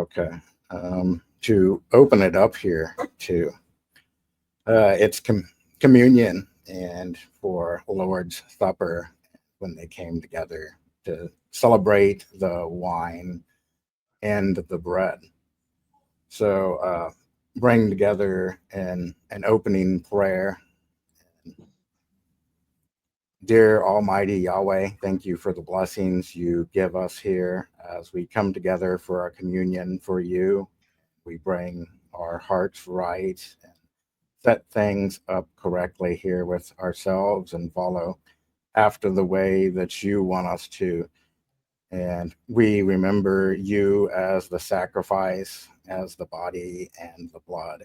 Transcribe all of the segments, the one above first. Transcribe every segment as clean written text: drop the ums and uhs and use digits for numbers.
Okay. To open it up here to it's communion and for Lord's Supper when they came together to celebrate the wine and the bread. So bring together an opening prayer. Dear Almighty Yahweh, thank you for the blessings you give us here as we come together for our communion for you. We bring our hearts right and set things up correctly here with ourselves and follow after the way that you want us to. And we remember you as the sacrifice, as the body and the blood.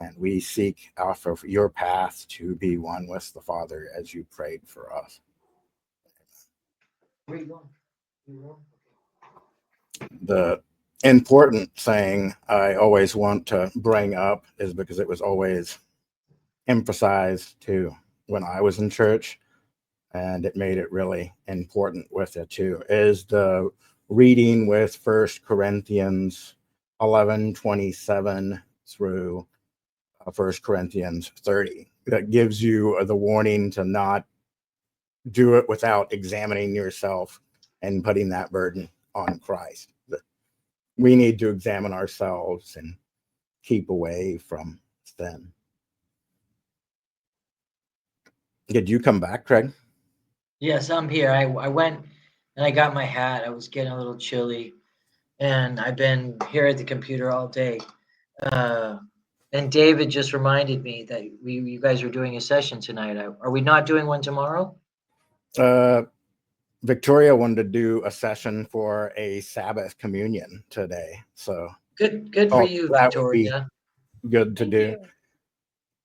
And we seek off of your path to be one with the Father as you prayed for us. The important thing I always want to bring up is because it was always emphasized too when I was in church, and it made it really important with it too, is the reading with 1 Corinthians 11:27 through 1 Corinthians 30. That gives you the warning to not do it without examining yourself and putting that burden on Christ. We need to examine ourselves and keep away from sin. Did you come back, Craig? Yes, I'm here. I went and I got my hat. I was getting a little chilly, and I've been here at the computer all day. And David just reminded me that you guys are doing a session tonight. Are we not doing one tomorrow? Victoria wanted to do a session for a Sabbath communion today, so Good for you, that would be Victoria. good to do.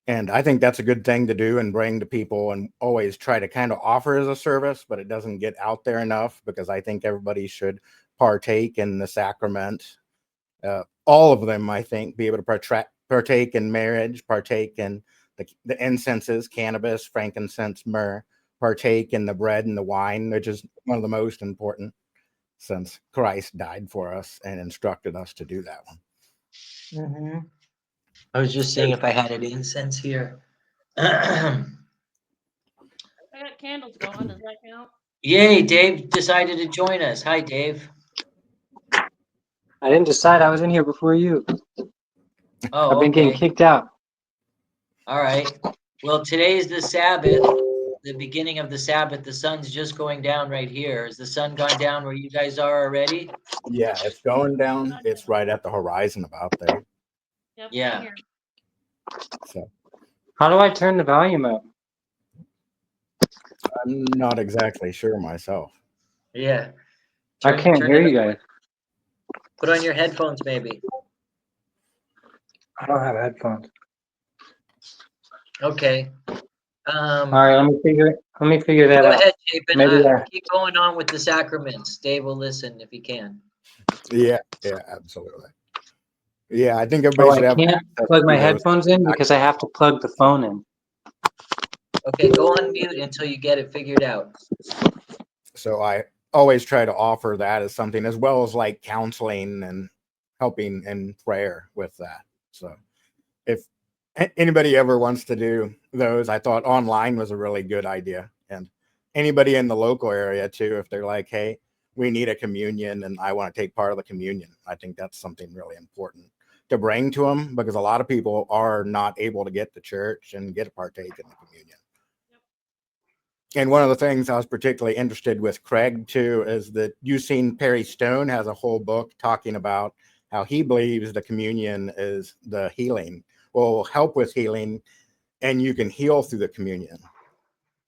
And I think that's a good thing to do and bring to people, and always try to kind of offer as a service, but it doesn't get out there enough because I think everybody should partake in the sacrament. All of them, I think, be able to partake in marriage, partake in the incenses, cannabis, frankincense, myrrh, partake in the bread and the wine, which is one of the most important, since Christ died for us and instructed us to do that one. Mm-hmm. I was just seeing if I had any incense here. I got candles going. Does that count? Yay, Dave decided to join us. Hi, Dave. I didn't decide. I was in here before you. Oh, I've been getting okay. kicked out. All right. Well, today's the Sabbath, the beginning of the Sabbath. The sun's just going down right here. Has the sun gone down where you guys are already? Yeah, it's going down. It's right at the horizon about there. Yep, Yeah. here. So How do I turn the volume up? I'm not exactly sure myself. Yeah. I can't hear you guys. Put on your headphones, maybe. I don't have headphones. Okay. All right, let me figure that Go out. ahead, Chapin. Maybe Keep going on with the sacraments. Dave will listen if he can. Yeah, absolutely. Yeah, I think Oh, everybody I should have can't access plug to my those. headphones in because I have to plug the phone in. Okay, go on mute until you get it figured out. So I always try to offer that as something, as well as like counseling and helping in prayer with that. So if anybody ever wants to do those, I thought online was a really good idea. And anybody in the local area too, if they're like, hey, we need a communion and I want to take part of the communion, I think that's something really important to bring to them, because a lot of people are not able to get to church and get to partake in the communion. And one of the things I was particularly interested with Craig too is that you've seen Perry Stone has a whole book talking about how he believes the communion is the healing, will help with healing, and you can heal through the communion.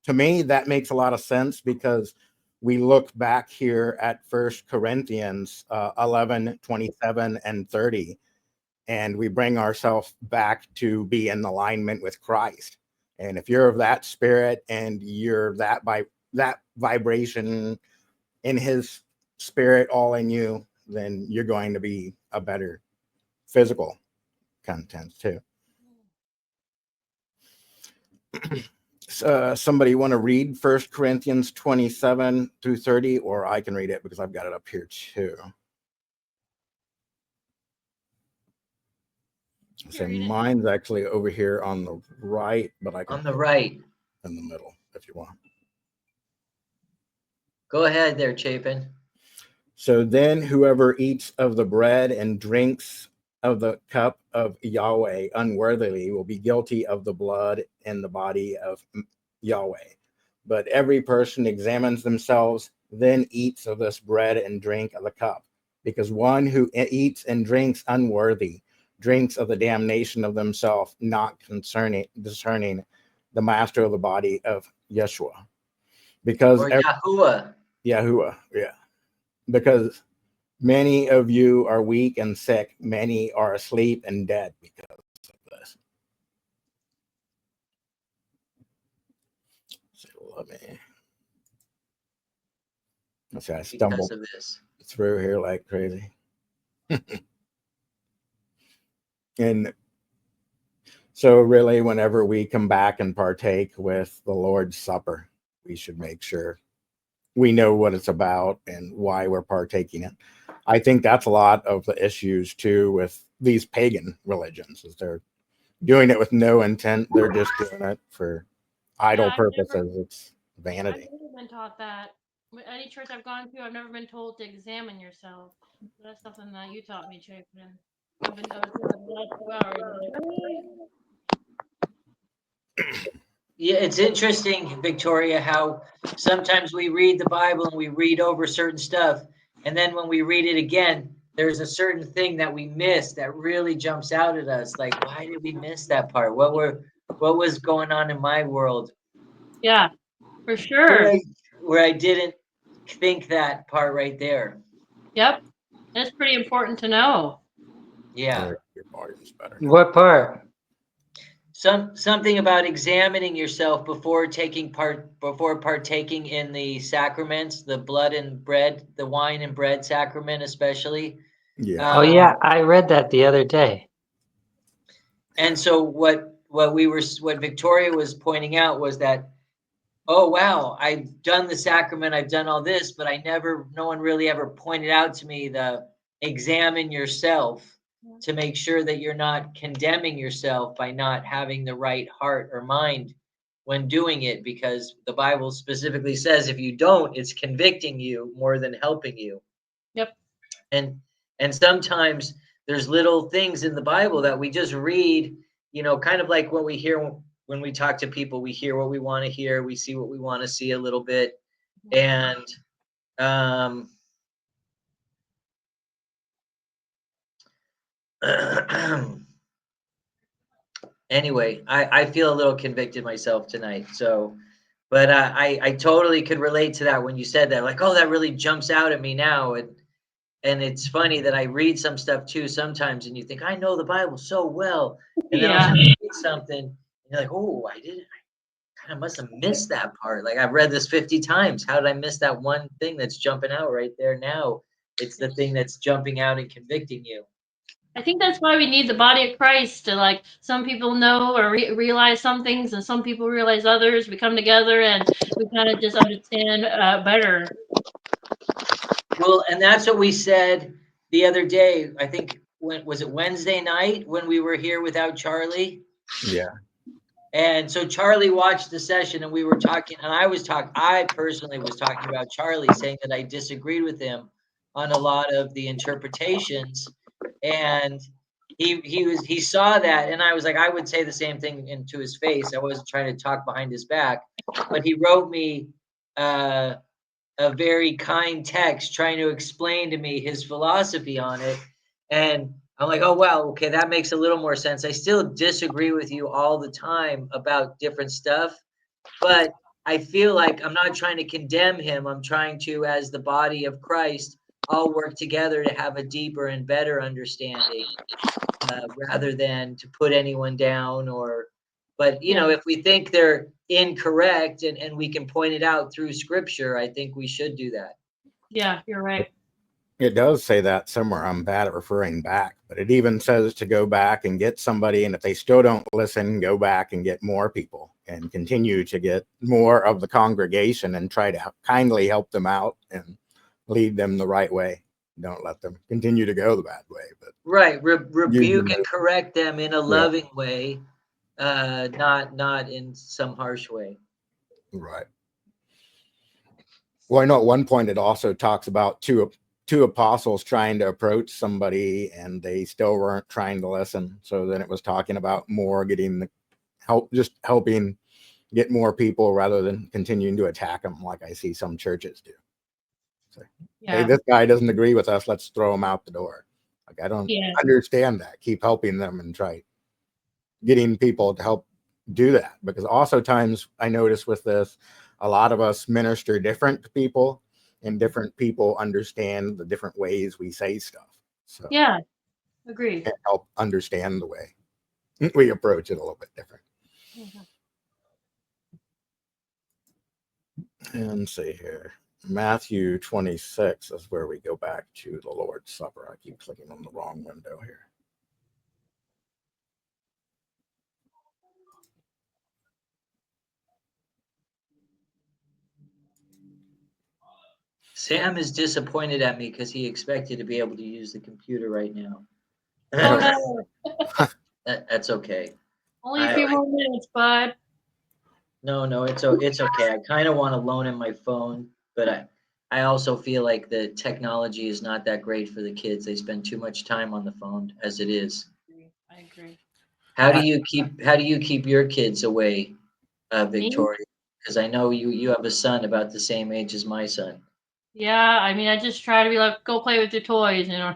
To me, that makes a lot of sense, because we look back here at 1 Corinthians 11:27 and 30, and we bring ourselves back to be in alignment with Christ. And if you're of that spirit and you're that by that vibration in his spirit all in you, then you're going to be a better physical content too. Somebody want to read 1 Corinthians 27 through 30, or I can read it because I've got it up here too. So read it. mine's actually over here on the right, but I can On the put right. it in the middle if you want. Go ahead there, Chapin. So then whoever eats of the bread and drinks of the cup of Yahweh unworthily will be guilty of the blood and the body of Yahweh. But every person examines themselves, then eats of this bread and drink of the cup. Because one who eats and drinks unworthy drinks of the damnation of themselves, not discerning the master of the body of Yeshua. Because Or Yahuwah. Yahuwah, yeah. Because many of you are weak and sick, many are asleep and dead because of this. So let me. Let's see, I Because stumbled of this. through here like crazy. And so, really, whenever we come back and partake with the Lord's Supper, we should make sure we know what it's about and why we're partaking it. I think that's a lot of the issues too with these pagan religions, is they're doing it with no intent. They're just doing it for idle Yeah, purposes. It's I've vanity. never been taught that. Any church I've gone to, I've never been told to examine yourself. That's something that you taught me, Chapin. I was here the last 2 hours. I'm like, really? Yeah, it's interesting, Victoria, how sometimes we read the Bible and we read over certain stuff, and then when we read it again, there's a certain thing that we miss that really jumps out at us. Like, why did we miss that part? What was going on in my world Yeah, for where sure. where I didn't think that part right there? Yep. That's pretty important to know. Yeah. Your volume's better. What part? Something about examining yourself before partaking in the sacraments, the blood and bread, the wine and bread sacrament especially. Yeah. Oh yeah, I read that the other day. And so what Victoria was pointing out was that, oh wow, I've done the sacrament, I've done all this, but no one really ever pointed out to me the examine yourself to make sure that you're not condemning yourself by not having the right heart or mind when doing it, because the Bible specifically says if you don't, it's convicting you more than helping you. Yep. And sometimes there's little things in the Bible that we just read, kind of like what we hear when we talk to people. We hear what we want to hear, we see what we want to see a little bit. And anyway, I feel a little convicted myself tonight. So, but I totally could relate to that when you said that. Like, oh, that really jumps out at me now. And it's funny that I read some stuff too sometimes, and you think I know the Bible so well, and then I'll Yeah. read something, and you're like, oh, I kind of must have missed that part. Like I've read this 50 times. How did I miss that one thing that's jumping out right there now? It's the thing that's jumping out and convicting you. I think that's why we need the body of Christ to, like, some people know or realize some things and some people realize others. We come together and we kind of just understand better. Well, and that's what we said the other day. I think was it Wednesday night when we were here without Charlie? Yeah. And so Charlie watched the session and we were talking, and I personally was talking about Charlie, saying that I disagreed with him on a lot of the interpretations. And he saw that, and I was like, I would say the same thing into his face. I wasn't trying to talk behind his back, but he wrote me a very kind text trying to explain to me his philosophy on it. And I'm like, oh, wow, okay, that makes a little more sense. I still disagree with you all the time about different stuff, but I feel like I'm not trying to condemn him. I'm trying to, as the body of Christ, all work together to have a deeper and better understanding, rather than to put anyone down but if we think they're incorrect and we can point it out through scripture, I think we should do that. Yeah, you're right. It does say that somewhere. I'm bad at referring back, but it even says to go back and get somebody. And if they still don't listen, go back and get more people and continue to get more of the congregation and try to kindly help them out and lead them the right way. Don't let them continue to go the bad way, but Right. use Rebuke them and as, correct them in a yeah, loving way, not in some harsh way. right. Well, I know at one point it also talks about two apostles trying to approach somebody and they still weren't trying to listen. So then it was talking about more getting the help, just helping get more people rather than continuing to attack them like I see some churches do. So, hey, Yeah. this guy doesn't agree with us. Let's throw him out the door. Like, I don't Yeah. understand that. Keep helping them and try getting people to help do that. Because also times I notice with this, a lot of us minister different to people and different people understand the different ways we say stuff. So Yeah. Agreed. it help understand the way we approach it a little bit different. Mhm. And see here. Matthew 26 is where we go back to the Lord's Supper. I keep clicking on the wrong window here. Sam is disappointed at me because he expected to be able to use the computer right now. Oh no. That's okay. Only a few more minutes, bud. No, it's okay. I kind of want to loan him my phone, but I also feel like the technology is not that great for the kids. They spend too much time on the phone as it is. I agree. How do you keep your kids away, Me? Victoria? Because I know you have a son about the same age as my son. Yeah, I mean, I just try to be like, go play with your toys, you know.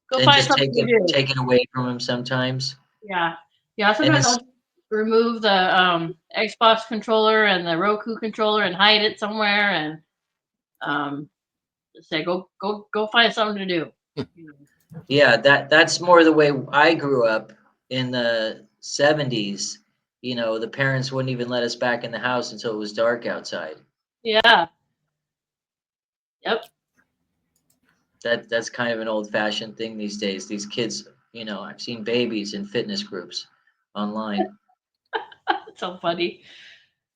Go And find just something to do. take it away from him sometimes. Yeah, yeah. And Sometimes this I'll just remove the Xbox controller and the Roku controller and hide it somewhere, and just say, go find something to do. You know. Yeah, that's more the way I grew up in the 70s. You know, the parents wouldn't even let us back in the house until it was dark outside. Yeah. Yep. That's kind of an old-fashioned thing these days. These kids, you know, I've seen babies in fitness groups online. So funny.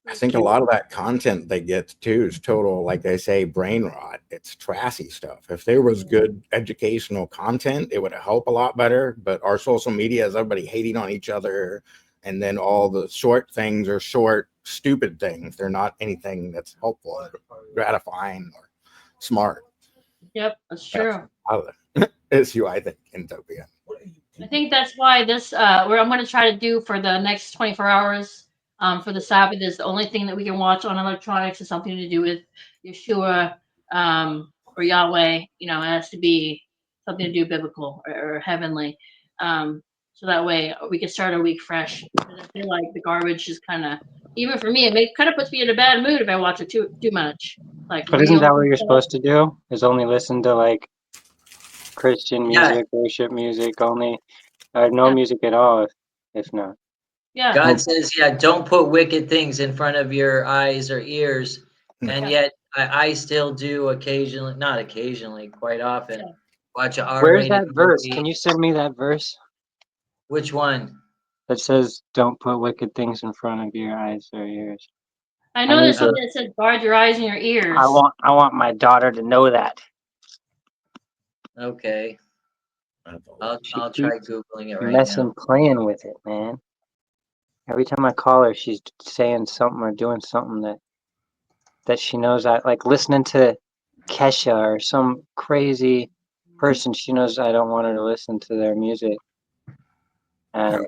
I So think a cute. lot of that content they get too is total, like they say, brain rot. It's trashy stuff. If there was good educational content, it would help a lot better. But our social media is everybody hating on each other. And then all the short things are short, stupid things. They're not anything that's helpful, or gratifying, or smart. Yep, that's That's true. a lot of the issue, I think, in Topia. I think that's why this where I'm going to try to do for the next 24 hours for the Sabbath is the only thing that we can watch on electronics is something to do with Yeshua or Yahweh. You know, it has to be something to do biblical or heavenly. So that way we can start our week fresh. 'Cause I feel like the garbage is kind of even for me. Kind of puts me in a bad mood if I watch it too much, like But isn't that reels what and you're stuff. supposed to do? Is only listen to like Christian Yeah, music, worship music only, or no Yeah, music at all if not. yeah, God And says, yeah, don't put wicked things in front of your eyes or ears. And yeah, yet I still do occasionally, not occasionally, quite often, yeah. watch a where's R-rated that verse? movie. Can you send me that verse Which one? that says don't put wicked things in front of your eyes or ears? I I know need there's Uh, something to that says guard your eyes and your I ears. want I want my daughter to know that. okay. She I'll try keeps Googling it right now. messing playing with it, man. Every time I call her, she's saying something or doing something that she knows I like listening to Kesha or some crazy person. She knows I don't want her to listen to their music. No,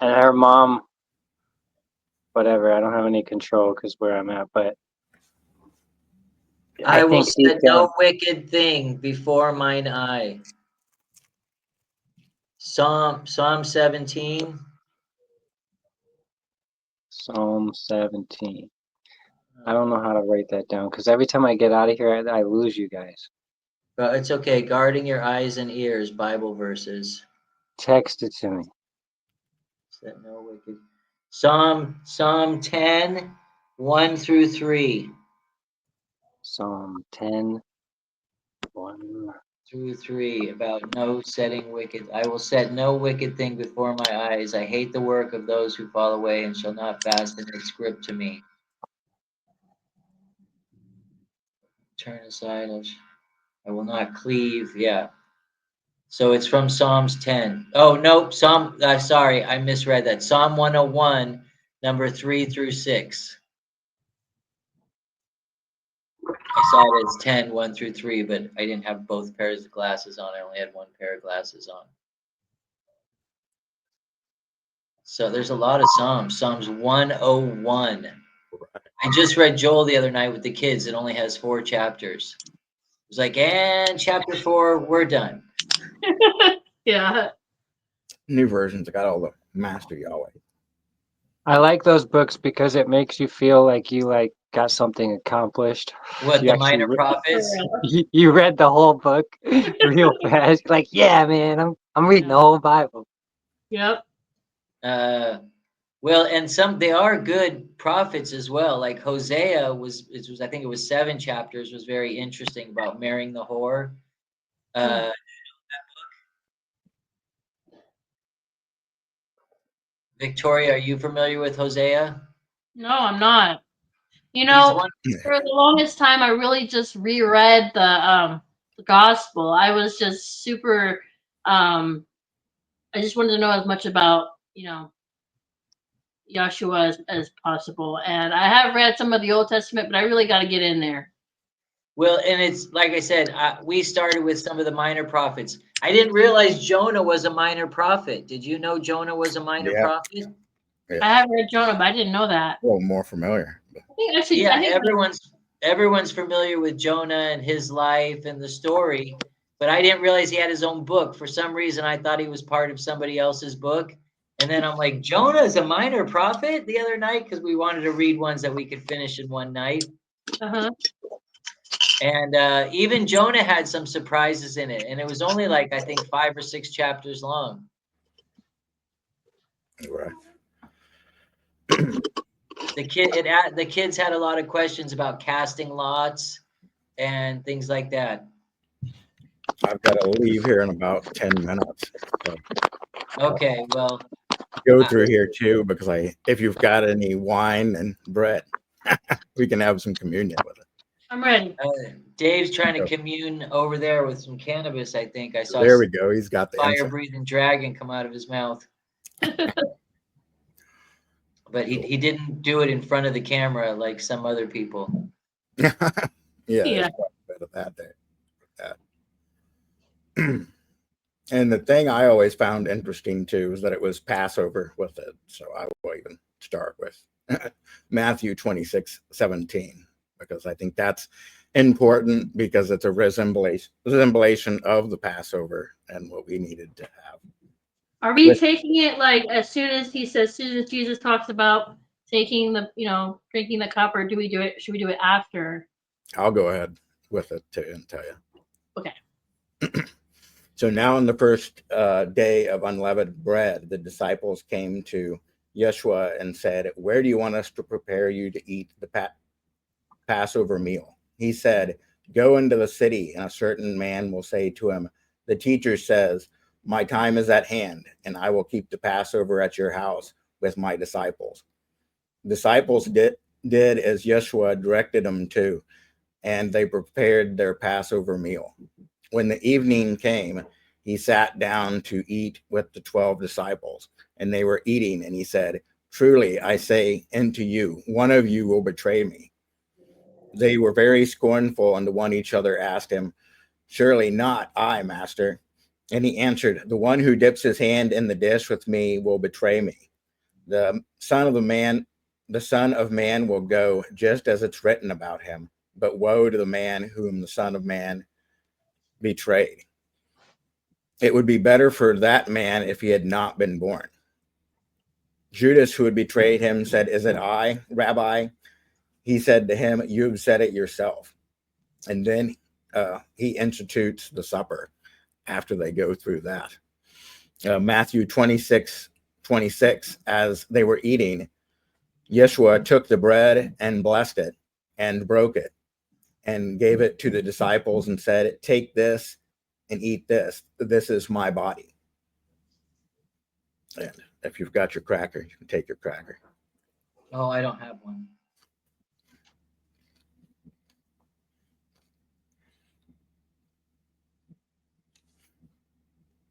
And her mom, whatever, I don't have any control because where I'm at, but I I will think deep set down, no wicked thing before mine eye. Psalm 17. Psalm 17. I don't know how to write that down because every time I get out of here, I lose you guys. But it's okay. Guarding your eyes and ears, Bible verses. Text it to me. Set no wicked. Psalm 10, 1 through 3. Psalm 10, 1. Through 3 about no setting wicked. I will set no wicked thing before my eyes. I hate the work of those who fall away and shall not fasten its script to me. Turn aside. I will not cleave. Yeah. So it's from Psalms 10. Oh, no, sorry, I misread that. Psalm 101, number 3 through 6. I saw it as 10, 1 through 3, but I didn't have both pairs of glasses on. I only had one pair of glasses on. So there's a lot of Psalms. Psalms 101. I just read Joel the other night with the kids. It only has 4 chapters. It was like, and chapter 4, we're done. Yeah. New versions got all the Master Yahweh. I like those books because it makes you feel like you like got something accomplished. What, You the actually Minor Prophets? you read the whole book real fast. Like, yeah, man, I'm reading the whole Bible. Yep. Well, and they are good prophets as well. Like Hosea I think it was 7 chapters, was very interesting about marrying the whore. Victoria, are you familiar with Hosea? No, I'm not. You He's know, one. for the longest time, I really just reread the gospel. I was just super. I just wanted to know as much about Yahshua as possible, and I have read some of the Old Testament, but I really got to get in there. Well, and it's like I said, we started with some of the minor prophets. I didn't realize Jonah was a minor prophet. Did you know Jonah was a minor Yeah. prophet? Yeah. I have read Jonah, but I didn't know that. A little more familiar. I think actually, Yeah, I think everyone's familiar with Jonah and his life and the story, but I didn't realize he had his own book. For some reason, I thought he was part of somebody else's book. And then I'm like, Jonah is a minor prophet the other night because we wanted to read ones that we could finish in one night. Uh-huh. And even Jonah had some surprises in it, and it was only like I think 5 or 6 chapters long. Right. The kids had a lot of questions about casting lots and things like that. I've got to leave here in about 10 minutes. So Okay, well, go through here too, because if you've got any wine and bread, we can have some communion with it. I'm ready. Dave's trying to commune over there with some cannabis. I think I saw. There we go. He's got the fire-breathing dragon come out of his mouth. But he didn't do it in front of the camera like some other people. Yeah. Yeah. There's quite a bit of that there. And the thing I always found interesting too is that it was Passover with it. So I will even start with Matthew 26:17, because I think that's important because it's a resemblation of the Passover and what we needed to have. Are we taking it like as soon as Jesus talks about taking drinking the cup, or should we do it after? I'll go ahead with it too and tell you. Okay. So now on the first day of unleavened bread, the disciples came to Yeshua and said, "Where do you want us to prepare you to eat the Passover meal?" He said, "Go into the city, and a certain man will say to him, 'The teacher says, my time is at hand, and I will keep the Passover at your house with my disciples.'" Disciples did as Yeshua directed them to, and they prepared their Passover meal. When the evening came, he sat down to eat with the 12 disciples, and they were eating, and he said, "Truly, I say unto you, one of you will betray me." They were very scornful, and one each other asked him, "Surely not I, Master." And he answered, "The one who dips his hand in the dish with me will betray me. The Son of Man will go just as it's written about him, but woe to the man whom the Son of Man betrayed. It would be better for that man if he had not been born." Judas, who had betrayed him, said, "Is it I, Rabbi?" He said to him, "You have said it yourself." And then he institutes the supper after they go through that. Matthew 26:26, as they were eating, Yeshua took the bread and blessed it and broke it and gave it to the disciples and said, "Take this and eat this. This is my body." And if you've got your cracker, you can take your cracker. Oh, I don't have one.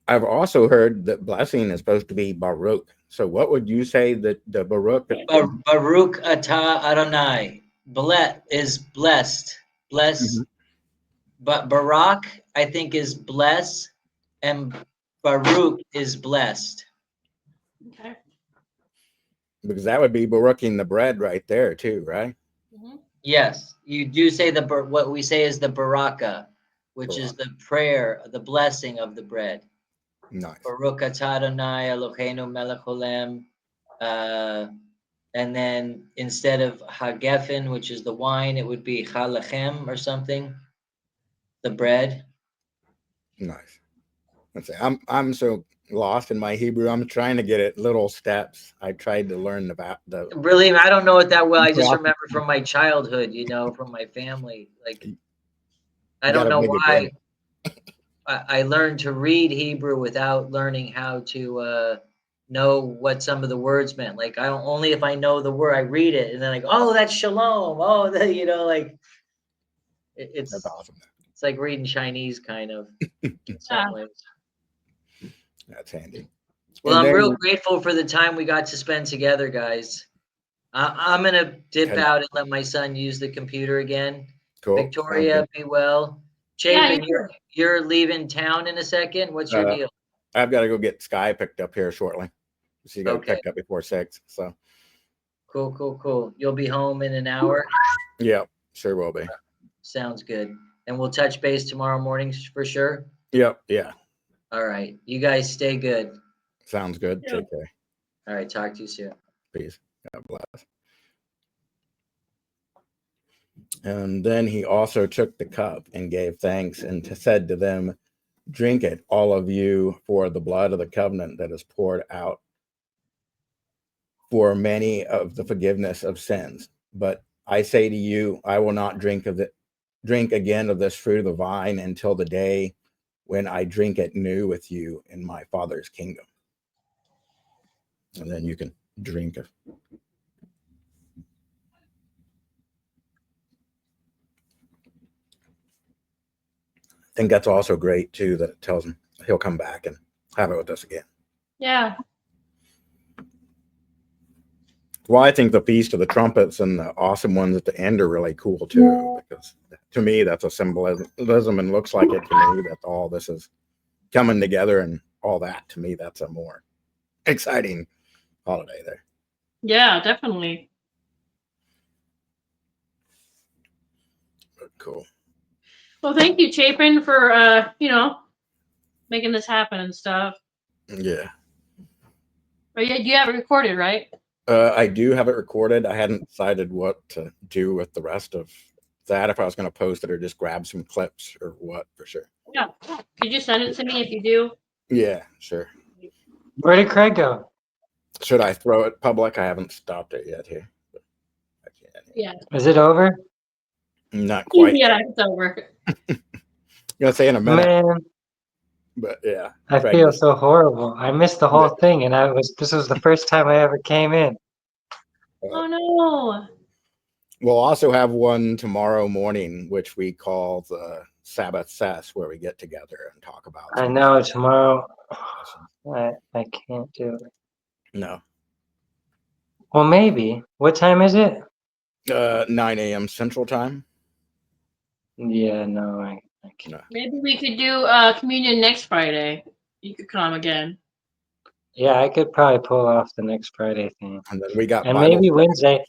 I've also heard that blessing is supposed to be Baruch. So what would you say that the Baruch? Baruch atah Adonai. Is blessed. Bless. Mhm. But Barak, I think, is bless, and Baruch is blessed. Okay. Because that would be Baruching the bread right there too, right? Mhm. Yes, you do say what we say is the baraka, which is the prayer, the blessing of the bread. Nice. Baruch atah Adonai Eloheinu melech haolam. And then instead of hagefen, which is the wine, it would be halachem or something. The bread. Nice. Let's see. I'm so lost in my Hebrew. I'm trying to get it little steps. I tried to learn about the Really, I don't know it that well. I just remember from my childhood, from my family. Like, I don't gotta know dig it why in. I learned to read Hebrew without learning how to know what some of the words meant. Like, I don't, only if I know the word, I read it, and then like, oh, that's shalom. Oh, like That's it's awesome. it's like reading Chinese, kind of, in some ways. That's handy. Well, And I'm then real grateful for the time we got to spend together, guys. I'm gonna dip Okay. out and let my son use the computer again. Cool. Sounds Victoria, good. be well. Yeah, Chapin, you're leaving town in a second. What's your deal? I've got to go get Sky picked up here shortly. She got Okay. picked up before 6. So Cool. You'll be home in an hour. yeah, sure will be. Sounds good. And we'll touch base tomorrow morning for sure. Yep. Yeah. All right. You guys stay good. Sounds good. Yeah. Take care. All right. Talk to you soon. Peace. God bless. And then he also took the cup and gave thanks and said to them, drink it, all of you, for the blood of the covenant that is poured out for many of the forgiveness of sins. But I say to you, I will not drink again of this fruit of the vine until the day when I drink it new with you in my Father's kingdom. And then you can drink it. I think that's also great too, that it tells him he'll come back and have it with us again. Yeah. Well, I think the Feast of the Trumpets and the awesome ones at the end are really cool too, because to me, that's a symbolism and looks like it to me that all this is coming together and all that. To me, that's a more exciting holiday there. Yeah, definitely. But cool. Well, thank you, Chapin, for making this happen and stuff. Yeah. But yeah, you have it recorded, right? I do have it recorded. I hadn't decided what to do with the rest of that, if I was going to post it or just grab some clips or what, for sure. Yeah. Could you send it to me if you do? Yeah, sure. Where did Craig go? Should I throw it public? I haven't stopped it yet here. But I can't. Yeah. Is it over? Not quite. Yeah, it's over. I'm going to say in a minute, Man, but yeah. I Craig feel was- so horrible. I missed the whole thing, and this was the first time I ever came in. Oh no. We'll also have one tomorrow morning, which we call the Sabbath Sess, where we get together and talk about. I some know tomorrow questions. I can't do it. No. Well, maybe. What time is it? 9 a.m. Central Time. Yeah, no, I can't. No. Maybe we could do communion next Friday. You could come again. Yeah, I could probably pull off the next Friday thing. And then we got And Bible maybe study. Wednesday,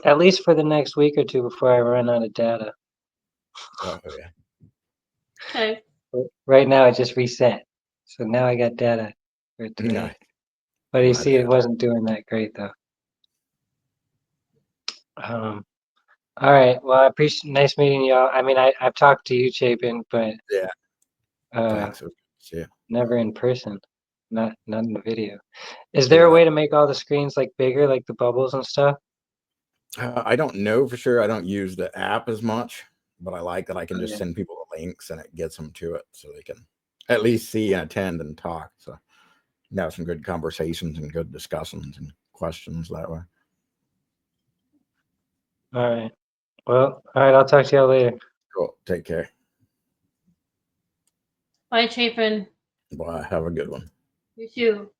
at least for the next week or two before I run out of data. Oh, yeah. Okay. Right now it just reset. So now I got data for today. Nice. But you Glad see to it have wasn't doing that great though. All right. Well, I appreciate nice meeting y'all. I mean I've talked to you, Chapin, but Yeah. uh Thanks. See ya. never in person. Not in the video. Is there a way to make all the screens like bigger, like the bubbles and stuff? I don't know for sure. I don't use the app as much, but I like that I can just Okay. send people the links and it gets them to it so they can at least see and attend and talk. So have some good conversations and good discussions and questions that way. All right. Well, all right, I'll talk to y'all later. Cool. Take care. Bye, Chapin. Bye. Have a good one. You too.